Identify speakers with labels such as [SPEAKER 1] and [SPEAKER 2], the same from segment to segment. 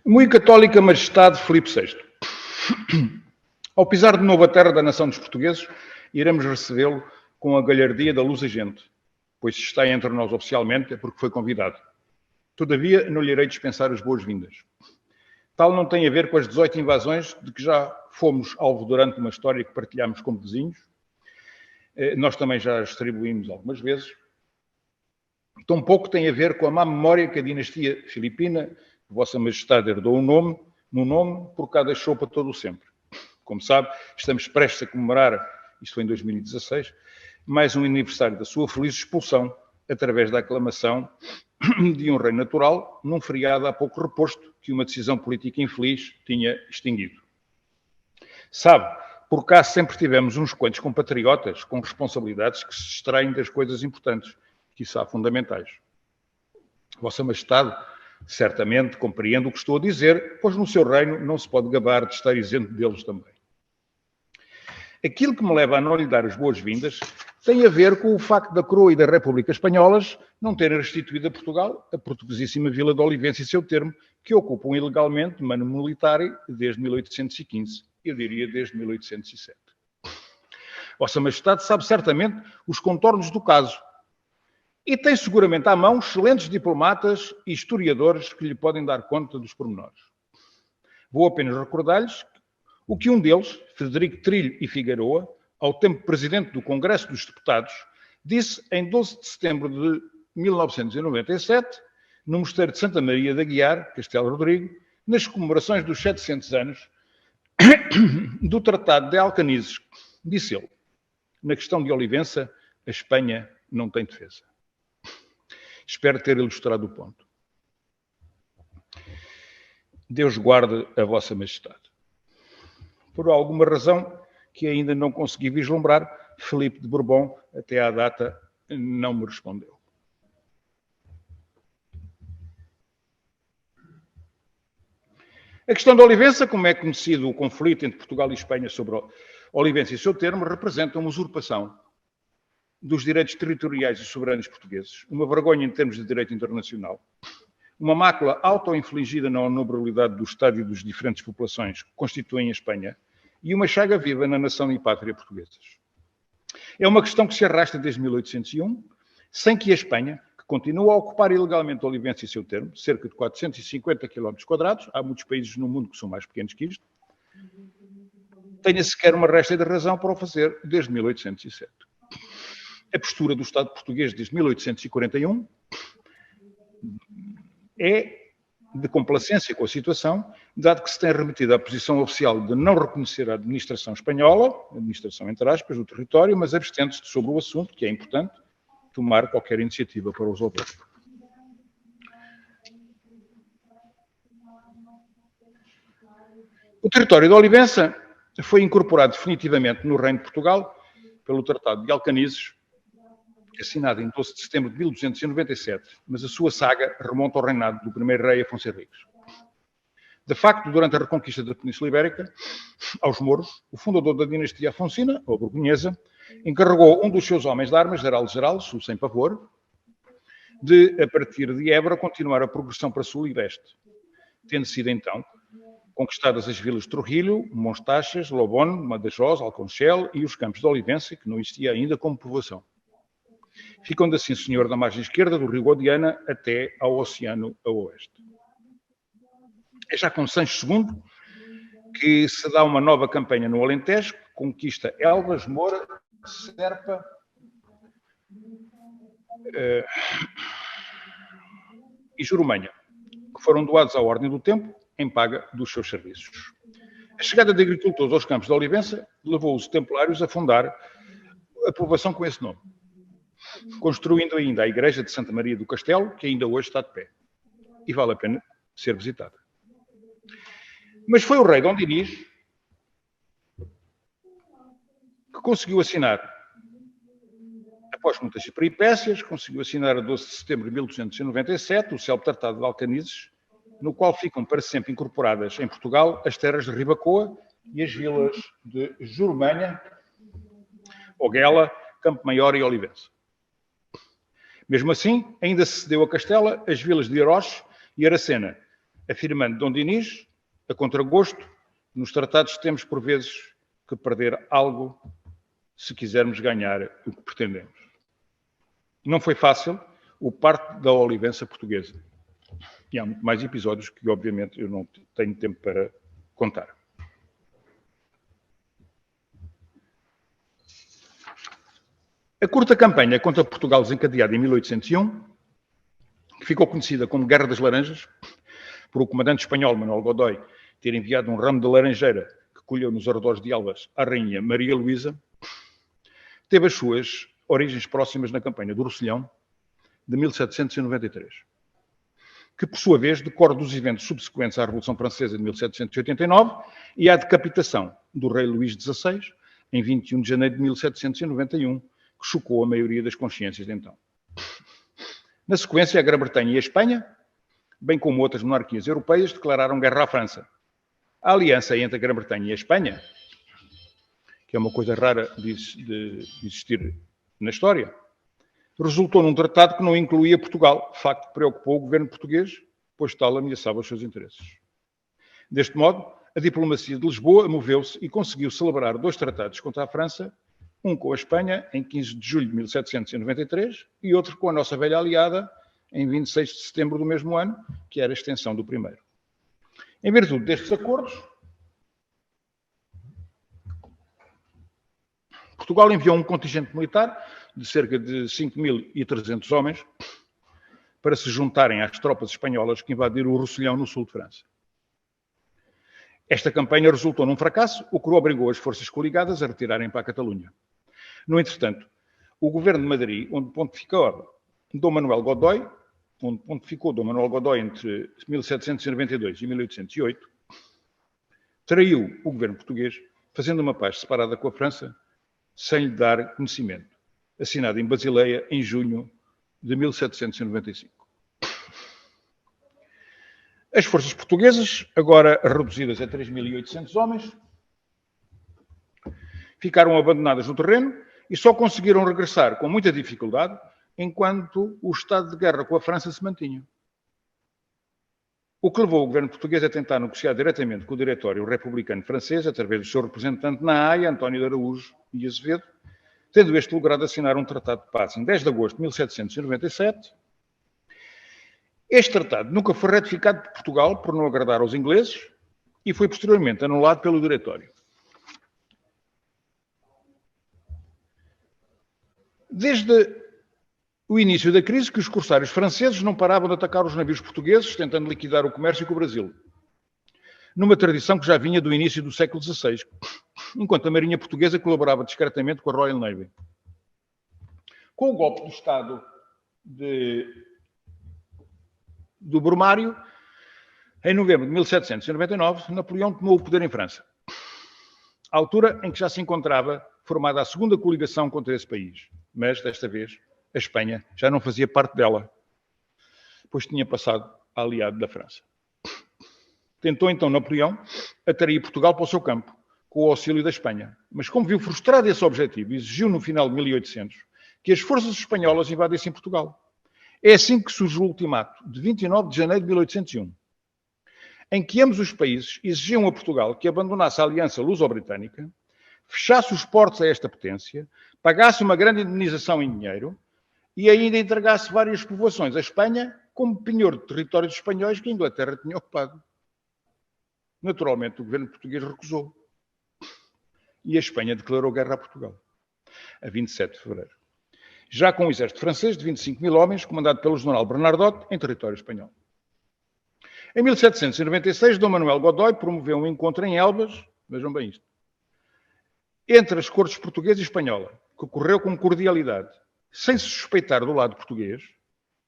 [SPEAKER 1] Muito católica Majestade Filipe VI. Ao pisar de novo a terra da nação dos portugueses, iremos recebê-lo com a galhardia da luz agente, pois se está entre nós oficialmente é porque foi convidado. Todavia, não lhe irei dispensar as boas-vindas. Tal não tem a ver com as 18 invasões de que já fomos alvo durante uma história que partilhamos como vizinhos. Nós também já as distribuímos algumas vezes. Tampouco tem a ver com a má memória que a dinastia filipina, que Vossa Majestade herdou no nome, por cá deixou para todo o sempre. Como sabe, estamos prestes a comemorar, isto foi em 2016, mais um aniversário da sua feliz expulsão, através da aclamação de um rei natural, num feriado há pouco reposto, que uma decisão política infeliz tinha extinguido. Sabe, por cá sempre tivemos uns quantos compatriotas com responsabilidades que se distraem das coisas importantes, quiçá fundamentais. Vossa Majestade certamente compreende o que estou a dizer, pois no seu reino não se pode gabar de estar isento deles também. Aquilo que me leva a não lhe dar as boas-vindas tem a ver com o facto da coroa e da República Espanholas não terem restituído a Portugal a portuguesíssima Vila de Olivença e seu termo, que ocupam ilegalmente mano militar desde 1815, eu diria desde 1807. Vossa Majestade sabe certamente os contornos do caso e tem seguramente à mão excelentes diplomatas e historiadores que lhe podem dar conta dos pormenores. Vou apenas recordar-lhes o que um deles, Frederico Trilho e Figueroa, ao tempo presidente do Congresso dos Deputados, disse em 12 de setembro de 1997, no Mosteiro de Santa Maria da Guiar, Castelo Rodrigo, nas comemorações dos 700 anos do Tratado de Alcanises. Disse ele: na questão de Olivença, a Espanha não tem defesa. Espero ter ilustrado o ponto. Deus guarde a Vossa Majestade. Por alguma razão que ainda não consegui vislumbrar, Filipe de Bourbon, até à data, não me respondeu. A questão da Olivença, como é conhecido o conflito entre Portugal e Espanha sobre Olivença e seu termo, representa uma usurpação dos direitos territoriais e soberanos portugueses, uma vergonha em termos de direito internacional, uma mácula auto-infligida na honorabilidade do Estado e das diferentes populações que constituem a Espanha e uma chaga viva na nação e pátria portuguesas. É uma questão que se arrasta desde 1801, sem que a Espanha, que continua a ocupar ilegalmente Olivença e seu termo, cerca de 450 km², há muitos países no mundo que são mais pequenos que isto, tenha sequer uma resta de razão para o fazer desde 1807. A postura do Estado português desde 1841 é de complacência com a situação, dado que se tem remetido à posição oficial de não reconhecer a administração espanhola, administração entre aspas, do território, mas abstendo-se sobre o assunto, que é importante tomar qualquer iniciativa para resolver. O território de Olivença foi incorporado definitivamente no Reino de Portugal pelo Tratado de Alcanises, assinado em 12 de setembro de 1297, mas a sua saga remonta ao reinado do primeiro rei Afonso Henriques. De facto, durante a reconquista da Península Ibérica, aos mouros, o fundador da dinastia afonsina, ou borgonhesa, encarregou um dos seus homens de armas, Geraldo o Sem Pavor, de, a partir de Évora, continuar a progressão para sul e leste, tendo sido então conquistadas as vilas de Trujillo, Monstaches, Lobón, Badajoz, Alconchel e os campos de Olivença, que não existia ainda como povoação. Ficando assim senhor da margem esquerda do rio Guadiana até ao oceano a oeste. É já com Sancho II que se dá uma nova campanha no Alentejo, que conquista Elvas, Moura, Serpa e Jurumanha, que foram doados à Ordem do Tempo em paga dos seus serviços. A chegada de agricultores aos campos de Olivença levou os templários a fundar a povoação com esse nome. construindo ainda a igreja de Santa Maria do Castelo, que ainda hoje está de pé. E vale a pena ser visitada. Mas foi o rei Dom Dinis que conseguiu assinar, após muitas peripécias, conseguiu assinar a 12 de setembro de 1297 o célebre Tratado de Alcanises, no qual ficam para sempre incorporadas em Portugal as terras de Ribacoa e as vilas de Jurumanha, Oguela, Campo Maior e Olivença. Mesmo assim, ainda se cedeu a Castela as vilas de Aroche e Aracena, afirmando Dom Dinis, a contragosto, nos tratados temos por vezes que perder algo se quisermos ganhar o que pretendemos. Não foi fácil o parto da Olivença portuguesa. E há muito mais episódios que, obviamente, eu não tenho tempo para contar. A curta campanha contra Portugal desencadeada em 1801, que ficou conhecida como Guerra das Laranjas, por o comandante espanhol Manuel Godoy ter enviado um ramo de laranjeira que colheu nos arredores de Elvas à rainha Maria Luísa, teve as suas origens próximas na campanha do Rosselhão de 1793, que, por sua vez, decorre dos eventos subsequentes à Revolução Francesa de 1789 e à decapitação do rei Luís XVI, em 21 de janeiro de 1791, que chocou a maioria das consciências de então. Na sequência, a Grã-Bretanha e a Espanha, bem como outras monarquias europeias, declararam guerra à França. A aliança entre a Grã-Bretanha e a Espanha, que é uma coisa rara de existir na história, resultou num tratado que não incluía Portugal, facto que preocupou o governo português, pois tal ameaçava os seus interesses. Deste modo, a diplomacia de Lisboa moveu-se e conseguiu celebrar 2 tratados contra a França, um com a Espanha, em 15 de julho de 1793, e outro com a nossa velha aliada, em 26 de setembro do mesmo ano, que era a extensão do primeiro. Em virtude destes acordos, Portugal enviou um contingente militar de cerca de 5.300 homens para se juntarem às tropas espanholas que invadiram o Rosselhão no sul de França. Esta campanha resultou num fracasso, o que obrigou as forças coligadas a retirarem para a Catalunha. No entretanto, o governo de Madrid, onde pontificou Dom Manuel Godoy entre 1792 e 1808, traiu o governo português, fazendo uma paz separada com a França, sem lhe dar conhecimento, assinado em Basileia em junho de 1795. As forças portuguesas, agora reduzidas a 3.800 homens, ficaram abandonadas no terreno e só conseguiram regressar com muita dificuldade enquanto o estado de guerra com a França se mantinha. O que levou o governo português a tentar negociar diretamente com o Diretório Republicano Francês, através do seu representante na Haia, António de Araújo e Azevedo, tendo este logrado assinar um tratado de paz em 10 de agosto de 1797. Este tratado nunca foi ratificado por Portugal por não agradar aos ingleses e foi posteriormente anulado pelo Diretório. Desde o início da crise, que os corsários franceses não paravam de atacar os navios portugueses, tentando liquidar o comércio com o Brasil, numa tradição que já vinha do início do século XVI, enquanto a Marinha Portuguesa colaborava discretamente com a Royal Navy. Com o golpe do Estado do Brumário, em novembro de 1799, Napoleão tomou o poder em França, à altura em que já se encontrava formada a segunda coligação contra esse país. Mas, desta vez, a Espanha já não fazia parte dela, pois tinha passado a aliado da França. Tentou então Napoleão atrair Portugal para o seu campo, com o auxílio da Espanha. Mas como viu frustrado esse objetivo, exigiu no final de 1800 que as forças espanholas invadissem Portugal. É assim que surge o ultimato, de 29 de janeiro de 1801, em que ambos os países exigiam a Portugal que abandonasse a aliança luso-britânica, fechasse os portos a esta potência, pagasse uma grande indemnização em dinheiro e ainda entregasse várias povoações à Espanha como penhor de territórios espanhóis que a Inglaterra tinha ocupado. Naturalmente, o governo português recusou. E a Espanha declarou guerra a Portugal, a 27 de fevereiro. Já com o exército francês de 25 mil homens, comandado pelo general Bernadotte, em território espanhol. Em 1796, Dom Manuel Godoy promoveu um encontro em Elvas, vejam bem isto, entre as cortes portuguesa e espanhola, que ocorreu com cordialidade, sem se suspeitar do lado português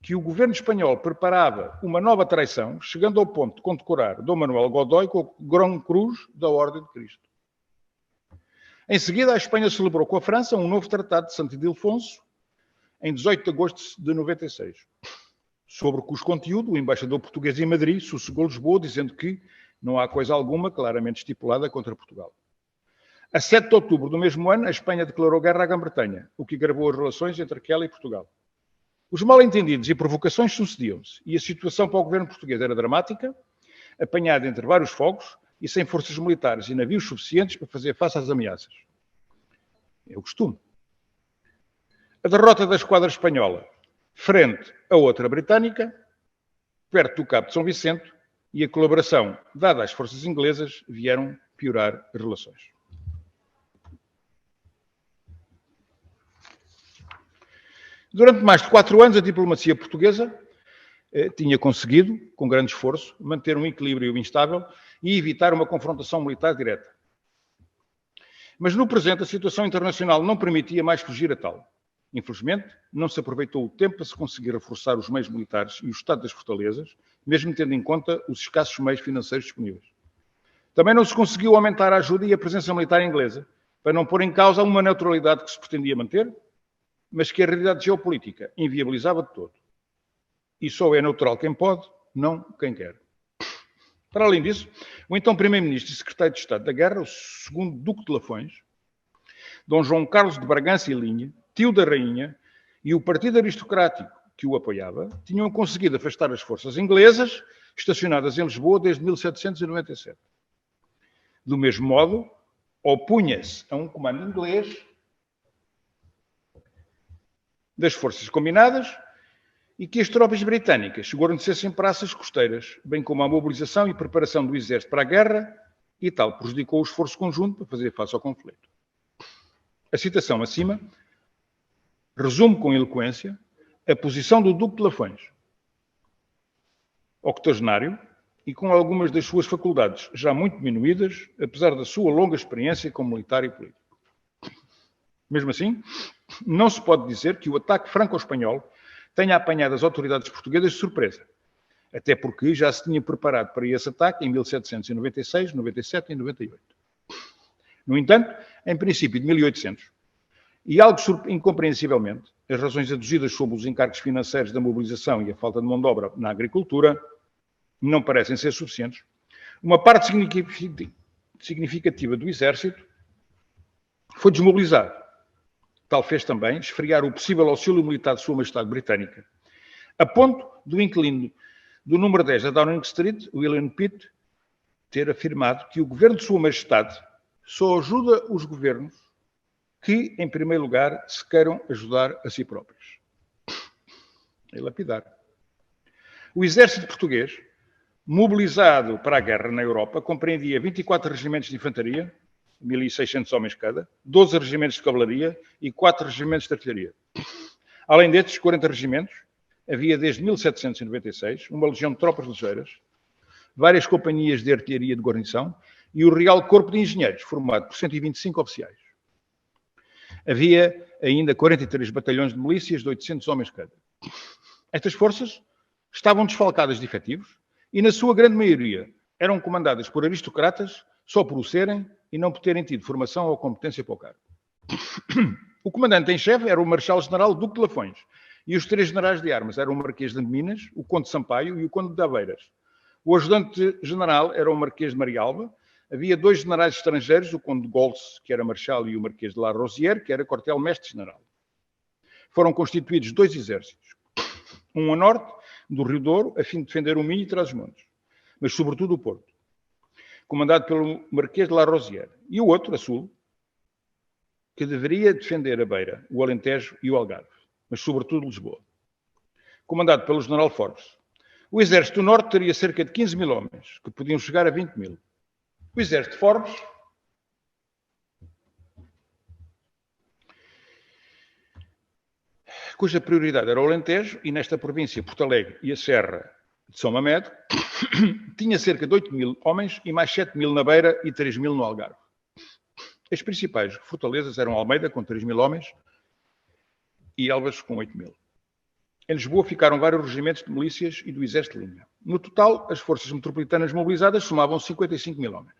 [SPEAKER 1] que o governo espanhol preparava uma nova traição, chegando ao ponto de condecorar Dom Manuel Godoy com o Grão Cruz da Ordem de Cristo. Em seguida, a Espanha celebrou com a França um novo tratado de Santo Ildefonso, em 18 de agosto de 96, sobre cujo conteúdo o embaixador português em Madrid sossegou Lisboa, dizendo que não há coisa alguma claramente estipulada contra Portugal. A 7 de outubro do mesmo ano, a Espanha declarou guerra à Grã-Bretanha, o que agravou as relações entre aquela e Portugal. Os mal-entendidos e provocações sucediam-se, e a situação para o governo português era dramática, apanhada entre vários fogos e sem forças militares e navios suficientes para fazer face às ameaças. É o costume. A derrota da esquadra espanhola frente a outra britânica, perto do Cabo de São Vicente, e a colaboração dada às forças inglesas vieram piorar as relações. Durante mais de 4 anos, a diplomacia portuguesa tinha conseguido, com grande esforço, manter um equilíbrio instável e evitar uma confrontação militar direta. Mas no presente, a situação internacional não permitia mais fugir a tal. Infelizmente, não se aproveitou o tempo para se conseguir reforçar os meios militares e o estado das fortalezas, mesmo tendo em conta os escassos meios financeiros disponíveis. Também não se conseguiu aumentar a ajuda e a presença militar inglesa, para não pôr em causa uma neutralidade que se pretendia manter, mas que a realidade geopolítica inviabilizava de todo. E só é neutral quem pode, não quem quer. Para além disso, o então Primeiro-Ministro e Secretário de Estado da Guerra, o segundo Duque de Lafões, Dom João Carlos de Bragança e Linha, tio da Rainha, e o partido aristocrático que o apoiava, tinham conseguido afastar as forças inglesas estacionadas em Lisboa desde 1797. Do mesmo modo, opunha-se a um comando inglês das forças combinadas e que as tropas britânicas guarnecessem praças costeiras, bem como a mobilização e preparação do exército para a guerra, e tal prejudicou o esforço conjunto para fazer face ao conflito. A citação acima resume com eloquência a posição do Duque de Lafões, octogenário e com algumas das suas faculdades já muito diminuídas, apesar da sua longa experiência como militar e político. Mesmo assim, não se pode dizer que o ataque franco-espanhol tenha apanhado as autoridades portuguesas de surpresa, até porque já se tinha preparado para esse ataque em 1796, 97 e 98. No entanto, em princípio de 1800, e algo incompreensivelmente, as razões aduzidas sobre os encargos financeiros da mobilização e a falta de mão de obra na agricultura não parecem ser suficientes, uma parte significativa do exército foi desmobilizado. Tal fez também esfriar o possível auxílio militar de Sua Majestade Britânica, a ponto do inquilino do número 10 da Downing Street, William Pitt, ter afirmado que o governo de Sua Majestade só ajuda os governos que, em primeiro lugar, se queiram ajudar a si próprios. É lapidar. O exército português, mobilizado para a guerra na Europa, compreendia 24 regimentos de infantaria, 1.600 homens cada, 12 regimentos de cavalaria e 4 regimentos de artilharia. Além destes 40 regimentos, havia desde 1796 uma legião de tropas ligeiras, várias companhias de artilharia de guarnição e o Real Corpo de Engenheiros, formado por 125 oficiais. Havia ainda 43 batalhões de milícias de 800 homens cada. Estas forças estavam desfalcadas de efetivos e, na sua grande maioria, eram comandadas por aristocratas só por o serem e não por terem tido formação ou competência para o cargo. O comandante em chefe era o Marechal-General Duque de Lafões e os 3 generais de armas eram o Marquês de Minas, o Conde de Sampaio e o Conde de Aveiras. O ajudante-general era o Marquês de Marialva. Havia 2 generais estrangeiros, o Conde de Golse, que era Marechal, e o Marquês de La Rosière, que era Quartel-Mestre-General. Foram constituídos 2 exércitos. Um a norte, do Rio Douro, a fim de defender o Minho e Trás-os-Montes, mas sobretudo o Porto, comandado pelo Marquês de La Rosière, e o outro, a sul, que deveria defender a Beira, o Alentejo e o Algarve, mas sobretudo Lisboa, comandado pelo General Forbes. O exército do norte teria cerca de 15.000 homens, que podiam chegar a 20.000. O exército de Forbes cuja prioridade era o Alentejo, e nesta província, Porto Alegre e a Serra de São Mamede, tinha cerca de 8.000 homens e mais 7.000 na Beira e 3.000 no Algarve. As principais fortalezas eram Almeida, com 3.000 homens, e Elvas com 8 mil. Em Lisboa ficaram vários regimentos de milícias e do Exército de Linha. No total, as forças metropolitanas mobilizadas somavam 55 mil homens.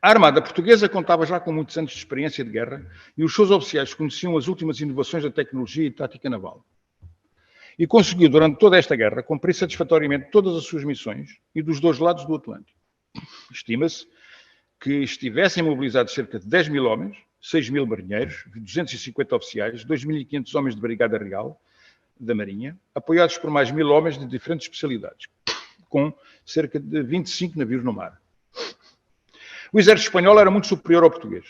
[SPEAKER 1] A Armada Portuguesa contava já com muitos anos de experiência de guerra e os seus oficiais conheciam as últimas inovações da tecnologia e tática naval. E conseguiu, durante toda esta guerra, cumprir satisfatoriamente todas as suas missões e dos dois lados do Atlântico. Estima-se que estivessem mobilizados cerca de 10 mil homens, 6 mil marinheiros, 250 oficiais, 2.500 homens de Brigada Real da Marinha, apoiados por mais 1.000 homens de diferentes especialidades, com cerca de 25 navios no mar. O exército espanhol era muito superior ao português.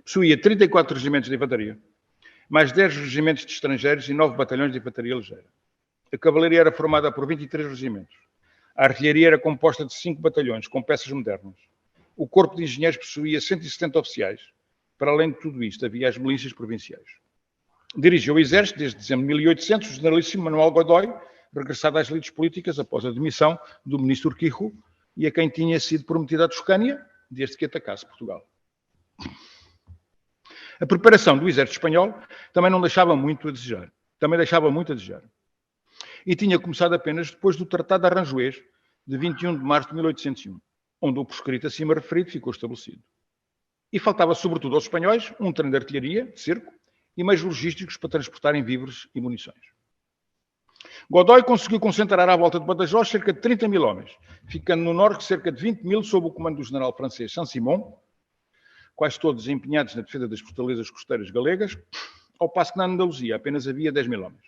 [SPEAKER 1] Possuía 34 regimentos de infantaria, mais 10 regimentos de estrangeiros e 9 batalhões de infantaria ligeira. A cavalaria era formada por 23 regimentos. A artilharia era composta de 5 batalhões, com peças modernas. O corpo de engenheiros possuía 170 oficiais. Para além de tudo isto, havia as milícias provinciais. Dirigiu o exército desde dezembro de 1800 o generalíssimo Manuel Godoy, regressado às lides políticas após a demissão do ministro Urquijo e a quem tinha sido prometida a Toscânia desde que atacasse Portugal. A preparação do exército espanhol também deixava muito a desejar. E tinha começado apenas depois do Tratado de Aranjuez, de 21 de março de 1801, onde o prescrito acima referido ficou estabelecido. E faltava, sobretudo aos espanhóis, um trem de artilharia, de cerco, e meios logísticos para transportarem víveres e munições. Godoy conseguiu concentrar à volta de Badajoz cerca de 30 mil homens, ficando no norte cerca de 20 mil sob o comando do general francês Saint-Simon, quase todos empenhados na defesa das fortalezas costeiras galegas, ao passo que na Andaluzia apenas havia 10 mil homens.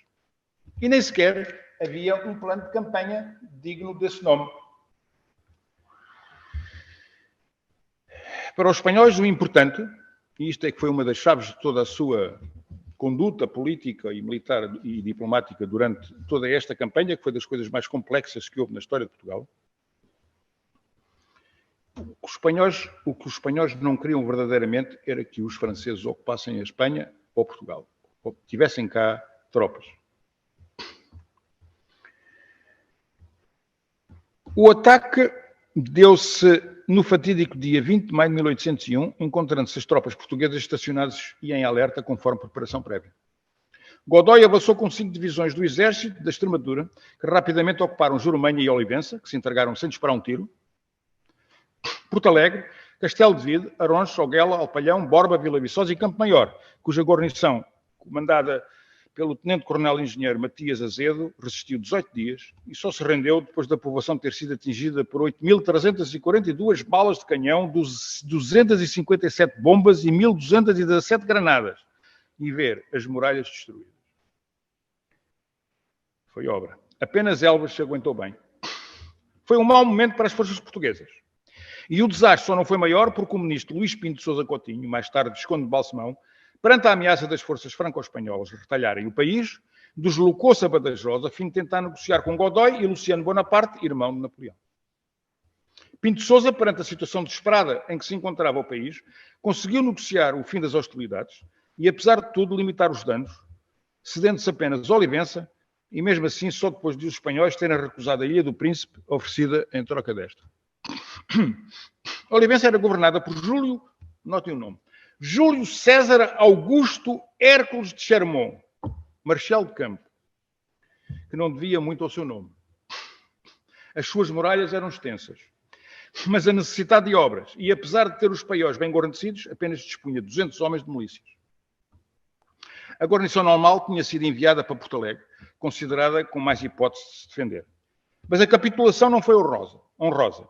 [SPEAKER 1] E nem sequer havia um plano de campanha digno desse nome. Para os espanhóis, o importante, e isto é que foi uma das chaves de toda a sua conduta política e militar e diplomática durante toda esta campanha, que foi das coisas mais complexas que houve na história de Portugal, o que os espanhóis não queriam verdadeiramente era que os franceses ocupassem a Espanha ou Portugal, ou tivessem cá tropas. O ataque deu-se no fatídico dia 20 de maio de 1801, encontrando-se as tropas portuguesas estacionadas e em alerta, conforme preparação prévia. Godoy avançou com 5 divisões do exército da Extremadura, que rapidamente ocuparam Jurumanha e Olivença, que se entregaram sem disparar um tiro, Porto Alegre, Castelo de Vide, Aronches, Oguela, Alpalhão, Borba, Vila Viçosa e Campo Maior, cuja guarnição, comandada pelo tenente-coronel engenheiro Matias Azedo, resistiu 18 dias e só se rendeu depois da povoação ter sido atingida por 8.342 balas de canhão, 257 bombas e 1.217 granadas, e ver as muralhas destruídas. Foi obra. Apenas Elvas se aguentou bem. Foi um mau momento para as forças portuguesas. E o desastre só não foi maior porque o ministro Luís Pinto de Sousa Coutinho, mais tarde Visconde de Balsemão, perante a ameaça das forças franco-espanholas retalharem o país, deslocou-se a Badajoz a fim de tentar negociar com Godoy e Luciano Bonaparte, irmão de Napoleão. Pinto de Sousa, perante a situação desesperada em que se encontrava o país, conseguiu negociar o fim das hostilidades e, apesar de tudo, limitar os danos, cedendo-se apenas Olivença e, mesmo assim, só depois de os espanhóis terem recusado a Ilha do Príncipe, oferecida em troca desta. Olivença era governada por Júlio, notem o nome, Júlio César Augusto Hércules de Chermont, Marechal de Campo, que não devia muito ao seu nome. As suas muralhas eram extensas, mas a necessidade de obras, e apesar de ter os espanhóis bem guarnecidos, apenas dispunha de 200 homens de milícias. A guarnição normal tinha sido enviada para Porto Alegre, considerada com mais hipótese de se defender. Mas a capitulação não foi honrosa,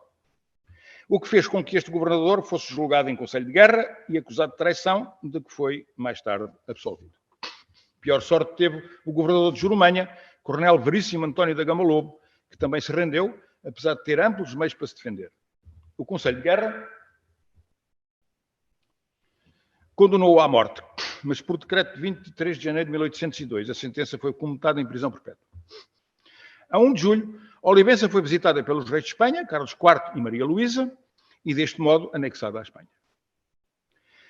[SPEAKER 1] o que fez com que este governador fosse julgado em Conselho de Guerra e acusado de traição, de que foi mais tarde absolvido. Pior sorte teve o governador de Jurumanha, Coronel Veríssimo António da Gama Lobo, que também se rendeu, apesar de ter amplos meios para se defender. O Conselho de Guerra condenou-o à morte, mas por decreto de 23 de janeiro de 1802, a sentença foi comutada em prisão perpétua. A 1 de julho, Olivença foi visitada pelos reis de Espanha, Carlos IV e Maria Luísa, e deste modo anexada à Espanha.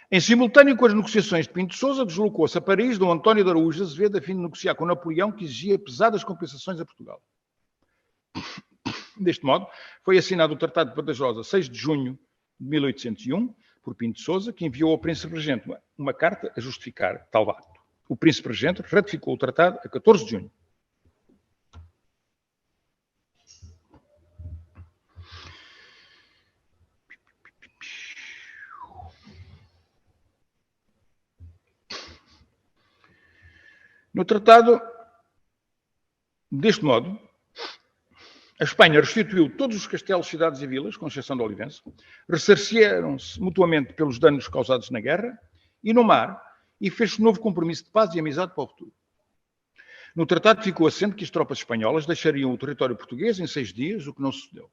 [SPEAKER 1] Em simultâneo com as negociações de Pinto de Sousa, deslocou-se a Paris Dom António de Araújo Azevedo a fim de negociar com Napoleão, que exigia pesadas compensações a Portugal. Deste modo, foi assinado o Tratado de Badajoz a 6 de junho de 1801, por Pinto de Sousa, que enviou ao Príncipe Regente uma carta a justificar tal ato. O Príncipe Regente ratificou o tratado a 14 de junho. No tratado, deste modo, a Espanha restituiu todos os castelos, cidades e vilas, com exceção de Olivença, ressarceram-se mutuamente pelos danos causados na guerra e no mar, e fez-se um novo compromisso de paz e amizade para o futuro. No tratado ficou assente que as tropas espanholas deixariam o território português em 6 dias, o que não sucedeu.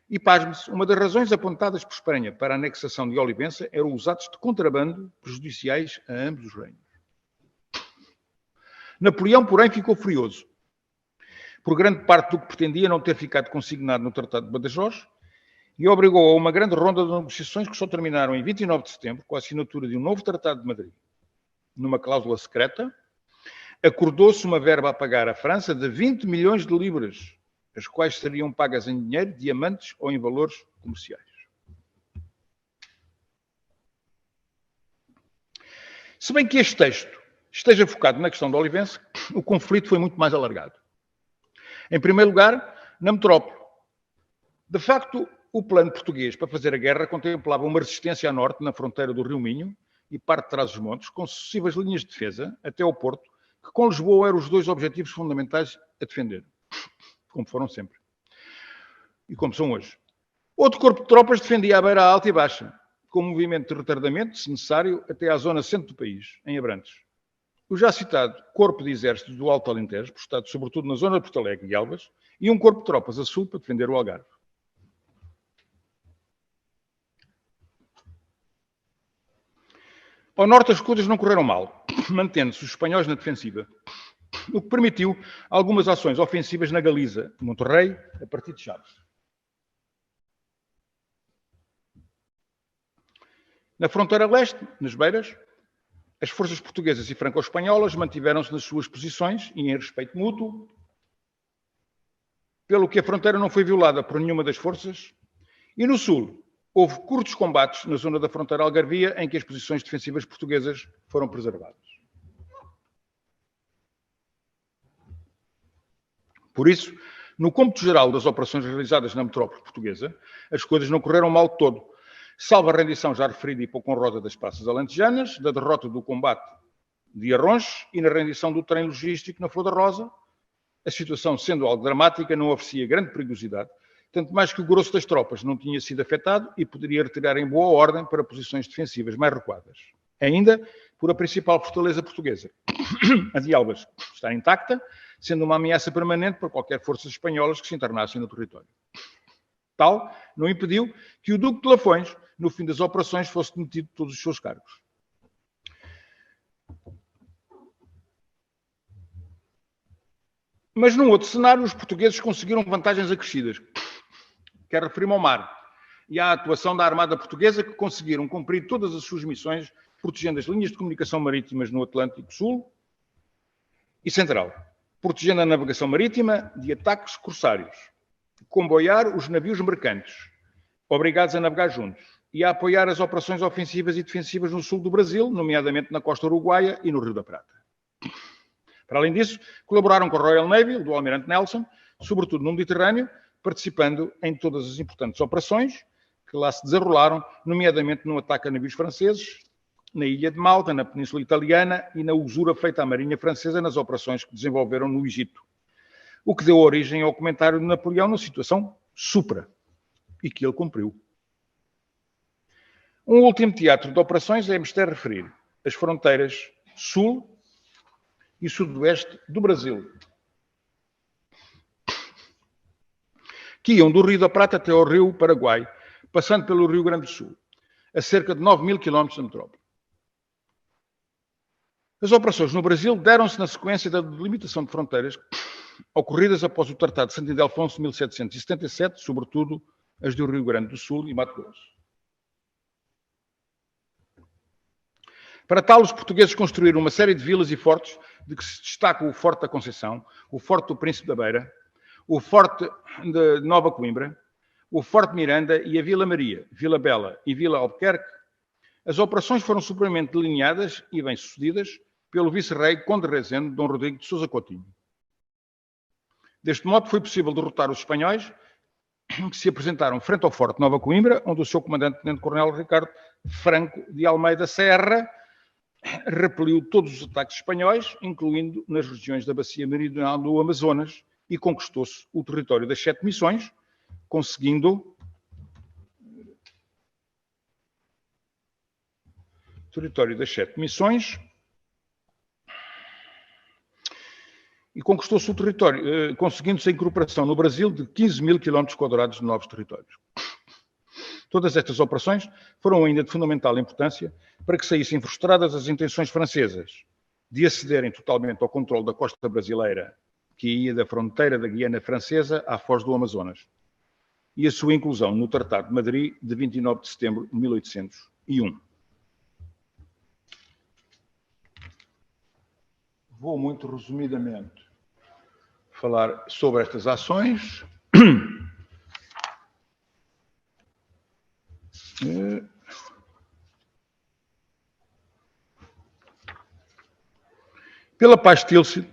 [SPEAKER 1] E, pasme-se, uma das razões apontadas por Espanha para a anexação de Olivença eram os atos de contrabando prejudiciais a ambos os reinos. Napoleão, porém, ficou furioso, por grande parte do que pretendia não ter ficado consignado no Tratado de Badajoz, e obrigou a uma grande ronda de negociações que só terminaram em 29 de setembro, com a assinatura de um novo Tratado de Madrid. Numa cláusula secreta, acordou-se uma verba a pagar à França de 20 milhões de libras, as quais seriam pagas em dinheiro, diamantes ou em valores comerciais. Se bem que este texto esteja focado na questão de Olivença, o conflito foi muito mais alargado. Em primeiro lugar, na metrópole. De facto, o plano português para fazer a guerra contemplava uma resistência a norte, na fronteira do Rio Minho e parte de Trás-os-Montes, com sucessivas linhas de defesa até ao Porto, que com Lisboa eram os dois objetivos fundamentais a defender, como foram sempre. E como são hoje. Outro corpo de tropas defendia a beira alta e baixa, com movimento de retardamento, se necessário, até à zona centro do país, em Abrantes. O já citado Corpo de Exércitos do Alto Alentejo, postado sobretudo na zona de Porto Alegre e Elvas, e um corpo de tropas a sul para defender o Algarve. Ao norte as coisas não correram mal, mantendo-se os espanhóis na defensiva, o que permitiu algumas ações ofensivas na Galiza, Monterrey, a partir de Chaves. Na fronteira leste, nas beiras, as forças portuguesas e franco-espanholas mantiveram-se nas suas posições e em respeito mútuo, pelo que a fronteira não foi violada por nenhuma das forças, e no sul houve curtos combates na zona da fronteira algarvia em que as posições defensivas portuguesas foram preservadas. Por isso, no cômputo geral das operações realizadas na metrópole portuguesa, as coisas não correram mal de todo, salvo a rendição já referida e pouco honrosa das praças alentejanas, da derrota do combate de Arronches e na rendição do trem logístico na Flor da Rosa, a situação sendo algo dramática não oferecia grande perigosidade, tanto mais que o grosso das tropas não tinha sido afetado e poderia retirar em boa ordem para posições defensivas mais recuadas. Ainda por a principal fortaleza portuguesa, a de Elvas, estar intacta, sendo uma ameaça permanente para qualquer forças espanholas que se internassem no território. Tal não impediu que o Duque de Lafões, no fim das operações, fosse demitido de todos os seus cargos. Mas num outro cenário, os portugueses conseguiram vantagens acrescidas. Quero referir-me ao mar e à atuação da Armada Portuguesa, que conseguiram cumprir todas as suas missões, protegendo as linhas de comunicação marítimas no Atlântico Sul e Central, protegendo a navegação marítima de ataques corsários, comboiar os navios mercantes, obrigados a navegar juntos, e a apoiar as operações ofensivas e defensivas no sul do Brasil, nomeadamente na costa uruguaia e no Rio da Prata. Para além disso, colaboraram com a Royal Navy, do Almirante Nelson, sobretudo no Mediterrâneo, participando em todas as importantes operações que lá se desenrolaram, nomeadamente no ataque a navios franceses, na Ilha de Malta, na Península Italiana e na usura feita à Marinha Francesa nas operações que desenvolveram no Egito, o que deu origem ao comentário de Napoleão na situação supra, e que ele cumpriu. Um último teatro de operações é menester referir as fronteiras sul e sudoeste do Brasil, que iam do Rio da Prata até ao Rio Paraguai, passando pelo Rio Grande do Sul, a cerca de 9.000 km da metrópole. As operações no Brasil deram-se na sequência da delimitação de fronteiras ocorridas após o Tratado de Santo Ildefonso de 1777, sobretudo as do Rio Grande do Sul e Mato Grosso. Para tal, os portugueses construíram uma série de vilas e fortes, de que se destacam o Forte da Conceição, o Forte do Príncipe da Beira, o Forte de Nova Coimbra, o Forte Miranda e a Vila Maria, Vila Bela e Vila Albuquerque, as operações foram superamente delineadas e bem-sucedidas pelo vice-rei Conde Rezende Dom Rodrigo de Sousa Coutinho. Deste modo, foi possível derrotar os espanhóis, que se apresentaram frente ao Forte Nova Coimbra, onde o seu comandante, tenente-coronel Ricardo Franco de Almeida Serra, repeliu todos os ataques espanhóis, incluindo nas regiões da bacia meridional do Amazonas, e conquistou-se o território das 7 missões, conseguindo e conquistou-se o território, conseguindo-se a incorporação no Brasil de 15 mil km² de novos territórios. Todas estas operações foram ainda de fundamental importância para que saíssem frustradas as intenções francesas de acederem totalmente ao controle da costa brasileira, que ia da fronteira da Guiana Francesa à foz do Amazonas, e a sua inclusão no Tratado de Madrid de 29 de setembro de 1801. Vou muito resumidamente falar sobre estas ações. Pela paz Tilsit,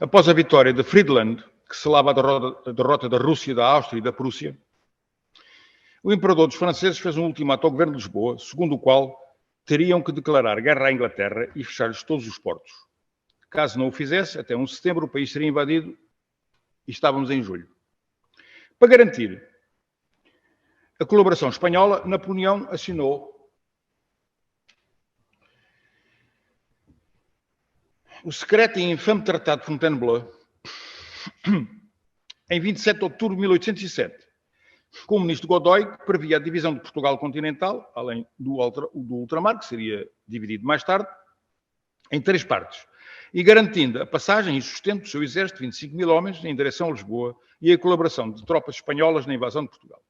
[SPEAKER 1] após a vitória de Friedland, que selava a derrota da Rússia, da Áustria e da Prússia, o imperador dos franceses fez um ultimato ao governo de Lisboa, segundo o qual teriam que declarar guerra à Inglaterra e fechar-lhes todos os portos. Caso não o fizesse, até 1 de setembro o país seria invadido e estávamos em julho. Para garantir a colaboração espanhola, Napoleão assinou o secreto e infame Tratado de Fontainebleau em 27 de outubro de 1807, com o ministro Godoy, que previa a divisão de Portugal continental, além do ultramar, que seria dividido mais tarde, em 3 partes, e garantindo a passagem e sustento do seu exército, 25 mil homens, em direção a Lisboa, e a colaboração de tropas espanholas na invasão de Portugal.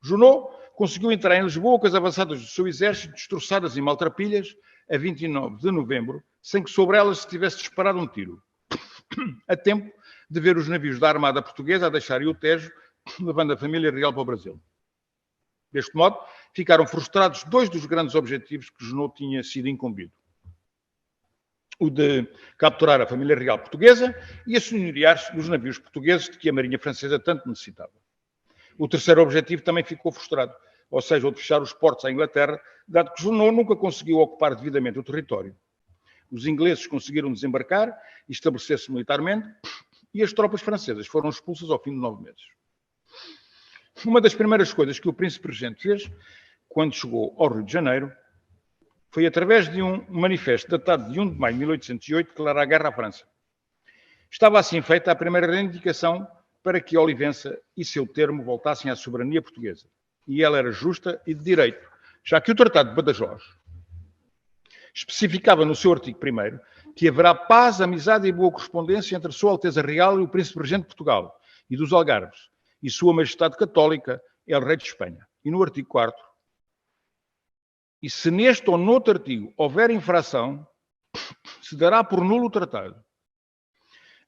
[SPEAKER 1] Junot conseguiu entrar em Lisboa com as avançadas do seu exército destroçadas em maltrapilhas a 29 de novembro, sem que sobre elas se tivesse disparado um tiro, a tempo de ver os navios da Armada Portuguesa a deixarem o Tejo, levando a família real para o Brasil. Deste modo, ficaram frustrados 2 dos grandes objetivos que Junot tinha sido incumbido: o de capturar a família real portuguesa e assenhorear-se dos navios portugueses de que a Marinha Francesa tanto necessitava. O terceiro objetivo também ficou frustrado, ou seja, o de fechar os portos à Inglaterra, dado que Junot nunca conseguiu ocupar devidamente o território. Os ingleses conseguiram desembarcar e estabelecer-se militarmente, e as tropas francesas foram expulsas ao fim de 9 meses. Uma das primeiras coisas que o príncipe regente fez, quando chegou ao Rio de Janeiro, foi através de um manifesto datado de 1 de maio de 1808 declarar a guerra à França. Estava assim feita a primeira reivindicação para que Olivença e seu termo voltassem à soberania portuguesa. E ela era justa e de direito, já que o Tratado de Badajoz especificava no seu artigo 1º que haverá paz, amizade e boa correspondência entre a Sua Alteza Real e o Príncipe Regente de Portugal e dos Algarves, e Sua Majestade Católica, El Rei de Espanha. E no artigo 4º, e se neste ou noutro artigo houver infração, se dará por nulo o tratado.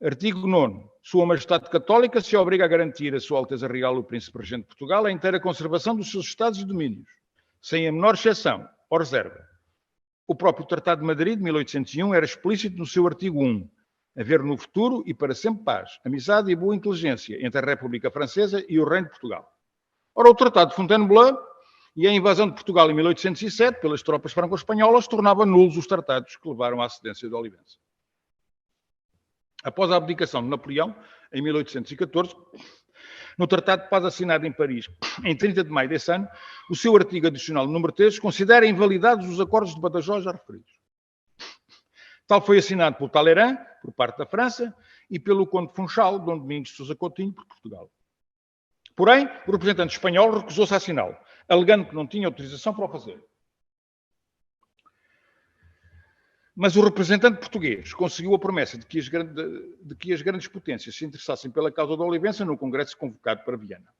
[SPEAKER 1] Artigo 9º. Sua Majestade Católica se obriga a garantir a Sua Alteza Real, o Príncipe Regente de Portugal, a inteira conservação dos seus estados e domínios, sem a menor exceção ou reserva. O próprio Tratado de Madrid, de 1801, era explícito no seu artigo 1. Haver no futuro e para sempre paz, amizade e boa inteligência entre a República Francesa e o Reino de Portugal. Ora, o Tratado de Fontainebleau e a invasão de Portugal em 1807 pelas tropas franco-espanholas tornava nulos os tratados que levaram à cedência de Olivença. Após a abdicação de Napoleão, em 1814, no Tratado de Paz assinado em Paris, em 30 de maio desse ano, o seu artigo adicional número 3 considera invalidados os acordos de Badajoz já referidos. Tal foi assinado por Talleyrand, por parte da França, e pelo Conde Funchal, Dom Domingos de Sousa Coutinho, por Portugal. Porém, o representante espanhol recusou-se a assiná-lo, alegando que não tinha autorização para o fazer. Mas o representante português conseguiu a promessa de que as grandes potências se interessassem pela causa da Olivença no congresso convocado para Viana.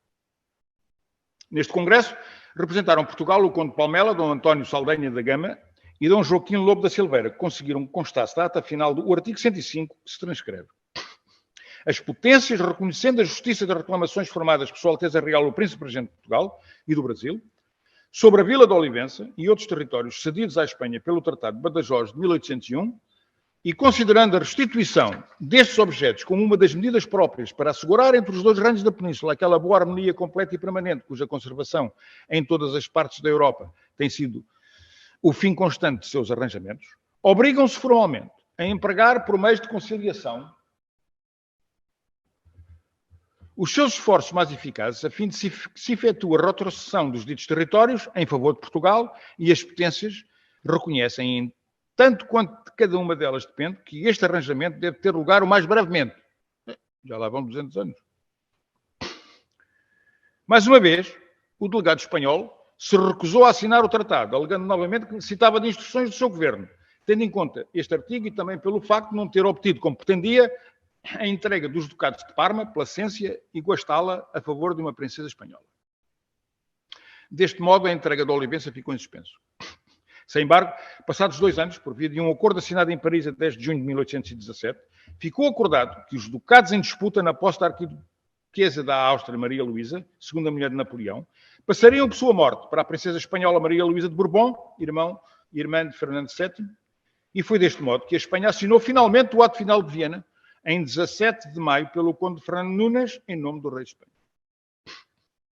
[SPEAKER 1] Neste congresso, representaram Portugal o conde de Palmela, Dom António Saldanha da Gama e Dom Joaquim Lobo da Silveira, que conseguiram que constasse da ata final do artigo 105, que se transcreve. As potências, reconhecendo a justiça das reclamações formadas por Sua Alteza Real o Príncipe Regente de Portugal e do Brasil, sobre a Vila de Olivença e outros territórios cedidos à Espanha pelo Tratado de Badajoz de 1801, e considerando a restituição destes objetos como uma das medidas próprias para assegurar entre os dois reinos da Península aquela boa harmonia completa e permanente, cuja conservação em todas as partes da Europa tem sido o fim constante de seus arranjamentos, obrigam-se formalmente a empregar por meios de conciliação os seus esforços mais eficazes a fim de se efetuar a retrocessão dos ditos territórios em favor de Portugal, e as potências reconhecem, em tanto quanto de cada uma delas depende, que este arranjamento deve ter lugar o mais brevemente. Já lá vão 200 anos. Mais uma vez, o delegado espanhol se recusou a assinar o tratado, alegando novamente que necessitava de instruções do seu governo, tendo em conta este artigo e também pelo facto de não ter obtido, como pretendia, a entrega dos ducados de Parma, Placência e Guastalla a favor de uma princesa espanhola. Deste modo, a entrega da Olivença ficou em suspenso. Sem embargo, passados 2 anos, por via de um acordo assinado em Paris a 10 de junho de 1817, ficou acordado que os ducados em disputa na posse da arquiduquesa da Áustria, Maria Luísa, segunda mulher de Napoleão, passariam por sua morte para a princesa espanhola Maria Luísa de Bourbon, irmã de Fernando VII, e foi deste modo que a Espanha assinou finalmente o ato final de Viena, em 17 de maio, pelo conde Fernando Nunes, em nome do rei de Espanha.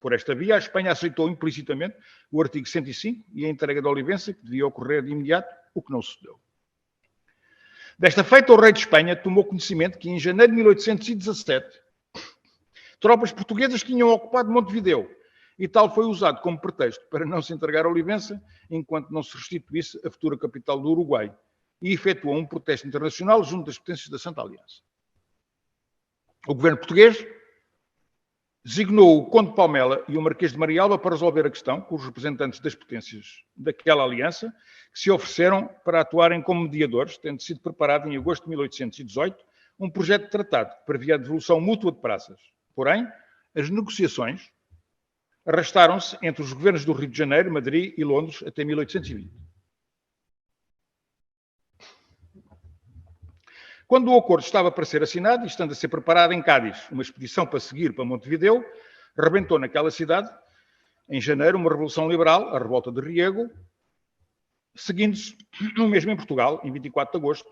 [SPEAKER 1] Por esta via, a Espanha aceitou implicitamente o artigo 105 e a entrega da Olivença, que devia ocorrer de imediato, o que não sucedeu. Desta feita, o rei de Espanha tomou conhecimento que, em janeiro de 1817, tropas portuguesas tinham ocupado Montevideo, e tal foi usado como pretexto para não se entregar a Olivença, enquanto não se restituísse a futura capital do Uruguai, e efetuou um protesto internacional junto das potências da Santa Aliança. O governo português designou o conde de Palmela e o marquês de Marialva para resolver a questão, com os representantes das potências daquela aliança, que se ofereceram para atuarem como mediadores, tendo sido preparado em agosto de 1818 um projeto de tratado que previa a devolução mútua de praças. Porém, as negociações arrastaram-se entre os governos do Rio de Janeiro, Madrid e Londres até 1820. Quando o acordo estava para ser assinado e estando a ser preparado em Cádiz uma expedição para seguir para Montevideo, rebentou naquela cidade, em janeiro, uma revolução liberal, a Revolta de Riego, seguindo-se o mesmo em Portugal, em 24 de agosto,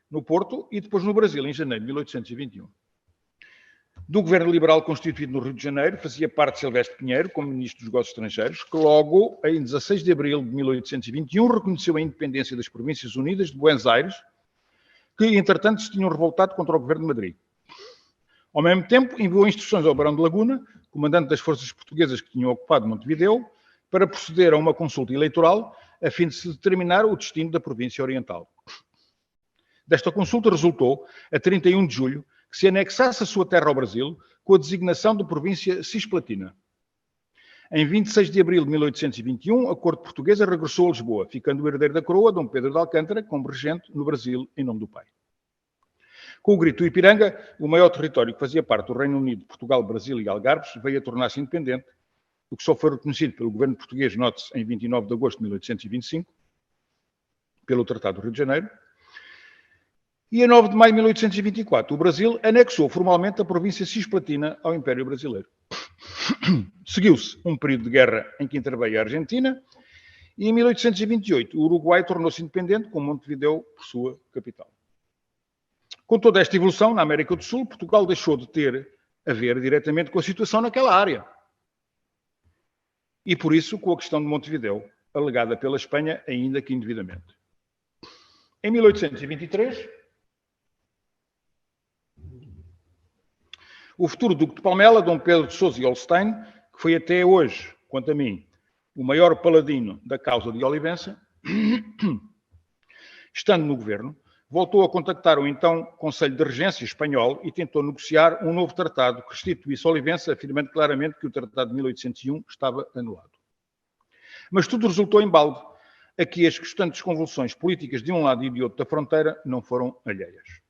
[SPEAKER 1] no Porto, e depois no Brasil, em janeiro de 1821. Do governo liberal constituído no Rio de Janeiro, fazia parte Silvestre Pinheiro, como ministro dos Negócios Estrangeiros, que logo, em 16 de abril de 1821, reconheceu a independência das Províncias Unidas de Buenos Aires, que, entretanto, se tinham revoltado contra o governo de Madrid. Ao mesmo tempo, enviou instruções ao Barão de Laguna, comandante das forças portuguesas que tinham ocupado Montevideo, para proceder a uma consulta eleitoral, a fim de se determinar o destino da província oriental. Desta consulta resultou, a 31 de julho, que se anexasse a sua terra ao Brasil, com a designação de província Cisplatina. Em 26 de abril de 1821, a corte portuguesa regressou a Lisboa, ficando o herdeiro da coroa, Dom Pedro de Alcântara, como regente no Brasil, em nome do pai. Com o grito do Ipiranga, o maior território que fazia parte do Reino Unido, Portugal, Brasil e Algarves, veio a tornar-se independente, o que só foi reconhecido pelo governo português, note-se, em 29 de agosto de 1825, pelo Tratado do Rio de Janeiro. E a 9 de maio de 1824, o Brasil anexou formalmente a província Cisplatina ao Império Brasileiro. Seguiu-se um período de guerra em que interveio a Argentina e em 1828 o Uruguai tornou-se independente, com Montevideo por sua capital. Com toda esta evolução na América do Sul, Portugal deixou de ter a ver diretamente com a situação naquela área. E por isso com a questão de Montevideo, alegada pela Espanha, ainda que indevidamente. Em 1823, o futuro Duque de Palmela, Dom Pedro de Sousa e Holstein, que foi até hoje, quanto a mim, o maior paladino da causa de Olivença, estando no governo, voltou a contactar o então Conselho de Regência espanhol e tentou negociar um novo tratado que restituísse Olivença, afirmando claramente que o Tratado de 1801 estava anulado. Mas tudo resultou em balde. a que as constantes convulsões políticas de um lado e de outro da fronteira não foram alheias.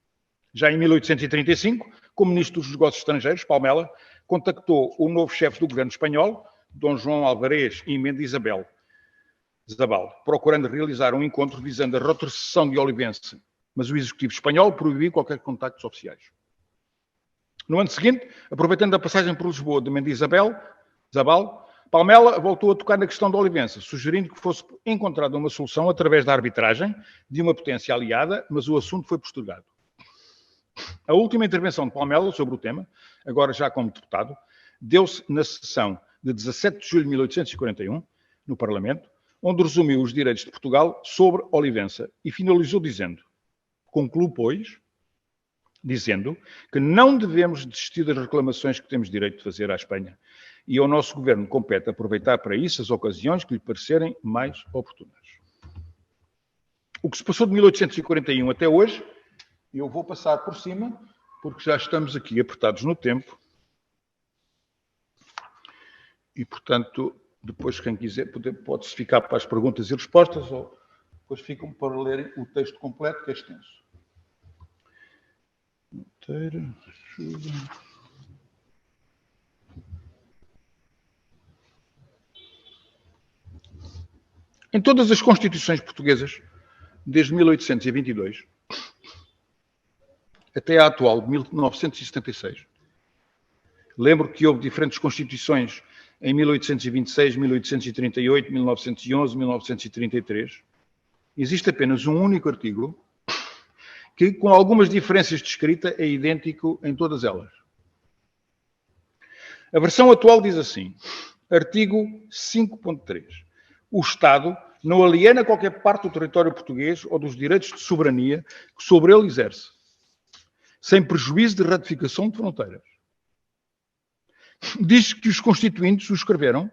[SPEAKER 1] Já em 1835, como Ministro dos Negócios Estrangeiros, Palmela contactou o novo chefe do governo espanhol, Dom João Alvarez e Mendizábal, procurando realizar um encontro visando a retrocessão de Olivença, mas o executivo espanhol proibiu qualquer contactos oficiais. No ano seguinte, aproveitando a passagem por Lisboa de Mendizábal, Palmela voltou a tocar na questão da Olivença, sugerindo que fosse encontrada uma solução através da arbitragem de uma potência aliada, mas o assunto foi postergado. A última intervenção de Palmela sobre o tema, agora já como deputado, deu-se na sessão de 17 de julho de 1841, no Parlamento, onde resumiu os direitos de Portugal sobre Olivença e finalizou dizendo: concluo, pois, dizendo que não devemos desistir das reclamações que temos direito de fazer à Espanha e ao nosso governo compete aproveitar para isso as ocasiões que lhe parecerem mais oportunas. O que se passou de 1841 até hoje, eu vou passar por cima, porque já estamos aqui apertados no tempo e, portanto, depois quem quiser pode-se ficar para as perguntas e respostas ou depois ficam para lerem o texto completo, que é extenso. Em todas as constituições portuguesas, desde 1822 até a atual, de 1976, lembro que houve diferentes constituições em 1826, 1838, 1911, 1933. Existe apenas um único artigo que, com algumas diferenças de escrita, é idêntico em todas elas. A versão atual diz assim, artigo 5.3. O Estado não aliena qualquer parte do território português ou dos direitos de soberania que sobre ele exerce, sem prejuízo de ratificação de fronteiras. Diz que os constituintes o escreveram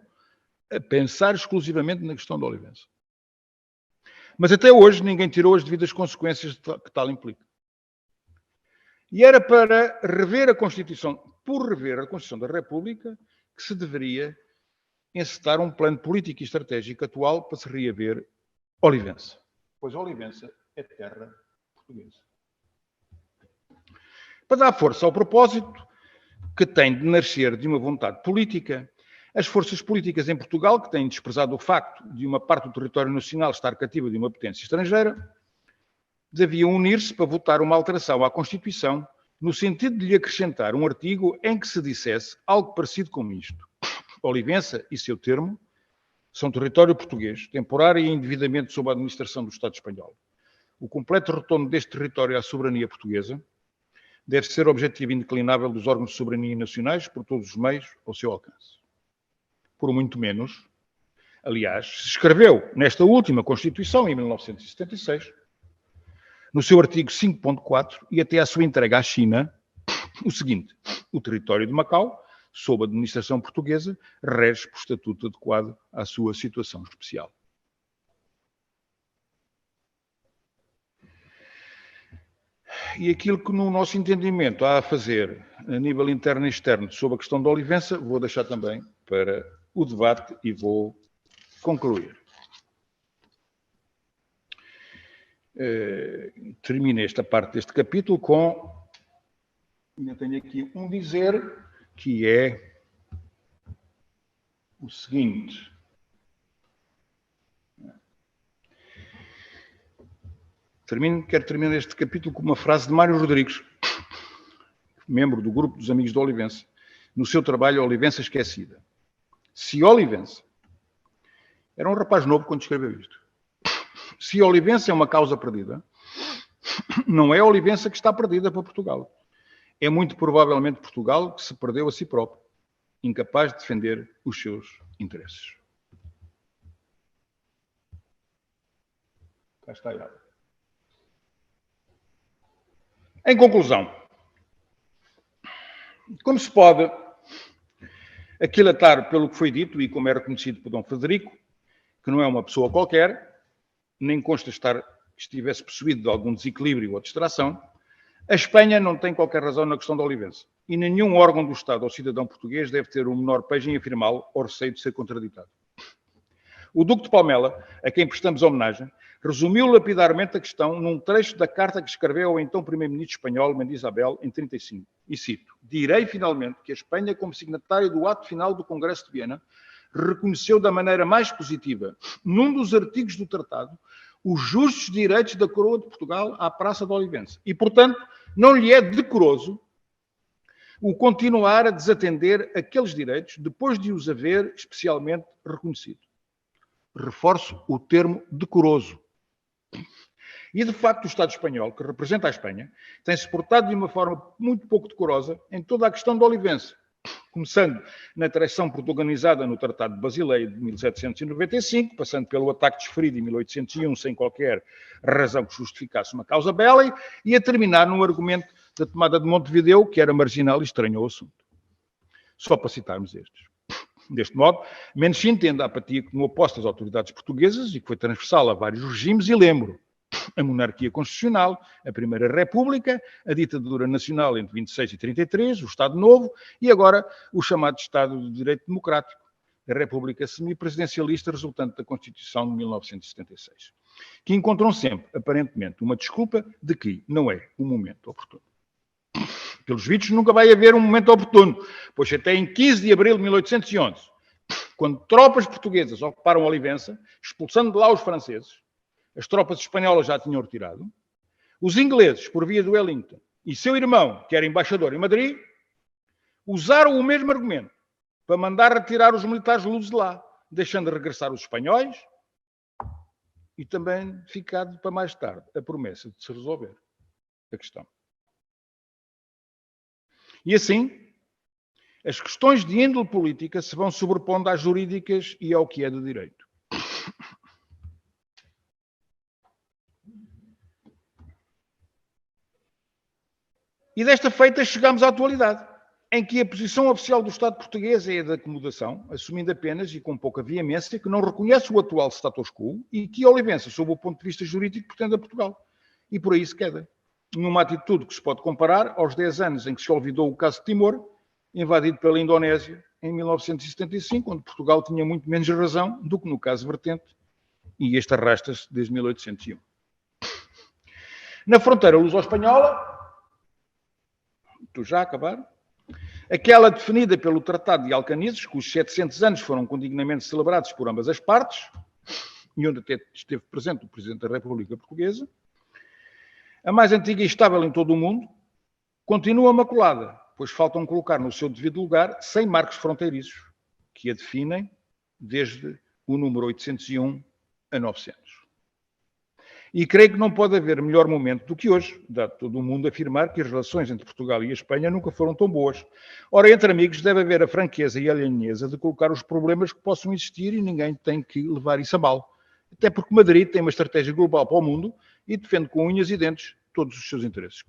[SPEAKER 1] a pensar exclusivamente na questão da Olivença. Mas até hoje ninguém tirou as devidas consequências que tal implica. E era para rever a Constituição, por rever a Constituição da República, que se deveria encetar um plano político e estratégico atual para se reaver Olivença. Pois Olivença é terra portuguesa. Para dar força ao propósito que tem de nascer de uma vontade política, as forças políticas em Portugal, que têm desprezado o facto de uma parte do território nacional estar cativa de uma potência estrangeira, deviam unir-se para votar uma alteração à Constituição no sentido de lhe acrescentar um artigo em que se dissesse algo parecido com isto. Olivença e seu termo são território português, temporário e indevidamente sob a administração do Estado espanhol. O completo retorno deste território à soberania portuguesa deve ser objetivo indeclinável dos órgãos de soberania nacionais por todos os meios ao seu alcance. Por muito menos, aliás, se escreveu nesta última Constituição, em 1976, no seu artigo 5.4 e até à sua entrega à China, o seguinte: o território de Macau, sob a administração portuguesa, rege por estatuto adequado à sua situação especial. E aquilo que no nosso entendimento há a fazer a nível interno e externo sobre a questão da Olivença, vou deixar também para o debate e vou concluir. Termino esta parte deste capítulo com... Eu tenho aqui um dizer que é o seguinte... Quero terminar este capítulo com uma frase de Mário Rodrigues, membro do grupo dos Amigos da Olivença, no seu trabalho Olivença Esquecida. Se Olivença, era um rapaz novo quando escreveu isto, se Olivença é uma causa perdida, não é a Olivença que está perdida para Portugal. É muito provavelmente Portugal que se perdeu a si próprio, incapaz de defender os seus interesses. Cá está ela. Em conclusão, como se pode aquilatar pelo que foi dito e como é reconhecido por Dom Frederico, que não é uma pessoa qualquer, nem consta que estivesse possuído de algum desequilíbrio ou distração, a Espanha não tem qualquer razão na questão da Olivença e nenhum órgão do Estado ou cidadão português deve ter o menor pejo em afirmá-lo ou receio de ser contraditado. O Duque de Palmela, a quem prestamos homenagem, resumiu lapidarmente a questão num trecho da carta que escreveu ao então primeiro-ministro espanhol, Mendizábal Isabel, em 35. E cito: "Direi finalmente que a Espanha, como signatária do ato final do Congresso de Viena, reconheceu da maneira mais positiva, num dos artigos do tratado, os justos direitos da coroa de Portugal à Praça de Olivença. E, portanto, não lhe é decoroso o continuar a desatender aqueles direitos depois de os haver especialmente reconhecido." Reforço o termo decoroso. E, de facto, o Estado espanhol, que representa a Espanha, tem-se portado de uma forma muito pouco decorosa em toda a questão de Olivença, começando na traição protagonizada no Tratado de Basileia de 1795, passando pelo ataque desferido em 1801 sem qualquer razão que justificasse uma causa belli, e a terminar no argumento da tomada de Montevideo, que era marginal e estranho ao assunto. Só para citarmos estes. Deste modo, menos se entende a apatia que tomou posse das autoridades portuguesas e que foi transversal a vários regimes, e lembro: a monarquia constitucional, a Primeira República, a ditadura nacional entre 26 e 33, o Estado Novo e agora o chamado Estado de Direito Democrático, a República semipresidencialista resultante da Constituição de 1976, que encontram sempre, aparentemente, uma desculpa de que não é o momento oportuno. Pelos vistos, nunca vai haver um momento oportuno, pois até em 15 de abril de 1811, quando tropas portuguesas ocuparam Olivença, expulsando de lá os franceses, as tropas espanholas já tinham retirado, os ingleses, por via do Wellington, e seu irmão, que era embaixador em Madrid, usaram o mesmo argumento para mandar retirar os militares lusos de lá, deixando de regressar os espanhóis e também ficado para mais tarde a promessa de se resolver a questão. E assim, as questões de índole política se vão sobrepondo às jurídicas e ao que é do direito. E desta feita chegamos à atualidade, em que a posição oficial do Estado português é a de acomodação, assumindo apenas e com pouca veemência que não reconhece o atual status quo e que Olivença, sob o ponto de vista jurídico, pertence a Portugal. E por aí se queda. Numa atitude que se pode comparar aos 10 anos em que se olvidou o caso de Timor, invadido pela Indonésia em 1975, onde Portugal tinha muito menos razão do que no caso vertente, e este arrasta-se desde 1801. Na fronteira luso-espanhola, estou já a acabar, aquela definida pelo Tratado de Alcanizes, cujos 700 anos foram condignamente celebrados por ambas as partes, e onde até esteve presente o Presidente da República Portuguesa, a mais antiga e estável em todo o mundo, continua maculada, pois faltam colocar no seu devido lugar 100 marcos fronteiriços, que a definem desde o número 801 a 900. E creio que não pode haver melhor momento do que hoje, dado todo o mundo afirmar que as relações entre Portugal e a Espanha nunca foram tão boas. Ora, entre amigos deve haver a franqueza e a lhanheza de colocar os problemas que possam existir e ninguém tem que levar isso a mal. Até porque Madrid tem uma estratégia global para o mundo e defende com unhas e dentes todos os seus interesses.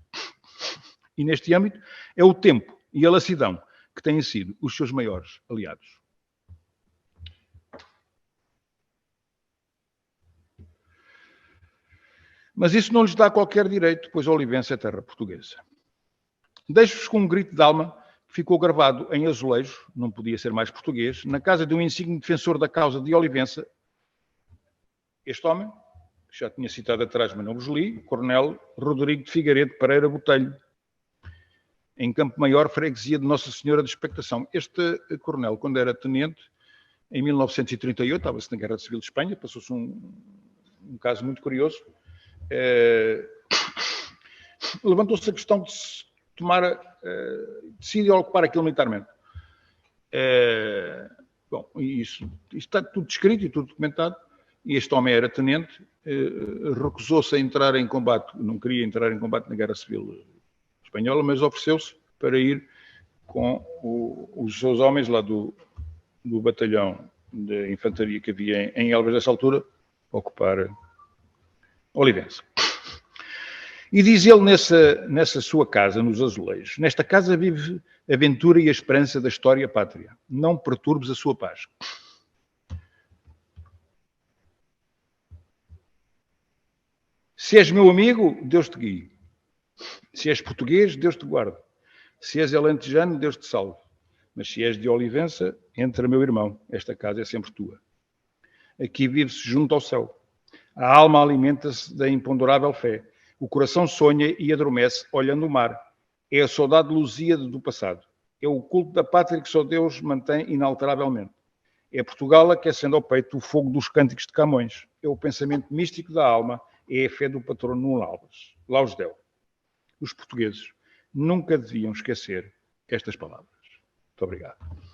[SPEAKER 1] E neste âmbito é o tempo e a lassidão que têm sido os seus maiores aliados. Mas isso não lhes dá qualquer direito, pois Olivença é terra portuguesa. Deixo-vos com um grito de alma que ficou gravado em azulejo, não podia ser mais português, na casa de um insigne defensor da causa de Olivença. Este homem, que já tinha citado atrás, mas não vos li, o Coronel Rodrigo de Figueiredo Pereira Botelho, em Campo Maior, freguesia de Nossa Senhora de Expectação. Este coronel, quando era tenente, em 1938, estava-se na Guerra Civil de Espanha, passou-se um caso muito curioso, levantou-se a questão de se tomar, decidir ocupar aquilo militarmente. Bom, isso está tudo descrito e tudo documentado, e este homem era tenente, recusou-se a entrar em combate, não queria entrar em combate na Guerra Civil Espanhola, mas ofereceu-se para ir com os seus homens lá do batalhão de infantaria que havia em Elvas nessa altura, ocupar Olivença. E diz ele nessa sua casa, nos azulejos: nesta casa vive a aventura e a esperança da história pátria. Não perturbes a sua paz. Se és meu amigo, Deus te guie. Se és português, Deus te guarde. Se és alentejano, Deus te salve. Mas se és de Olivença, entra, meu irmão. Esta casa é sempre tua. Aqui vive-se junto ao céu. A alma alimenta-se da imponderável fé. O coração sonha e adormece olhando o mar. É a saudade lusíada do passado. É o culto da pátria que só Deus mantém inalteravelmente. É Portugal aquecendo ao peito o fogo dos cânticos de Camões. É o pensamento místico da alma. É a fé do patrono Nuno Alves. Lausdel. Os portugueses nunca deviam esquecer estas palavras. Muito obrigado.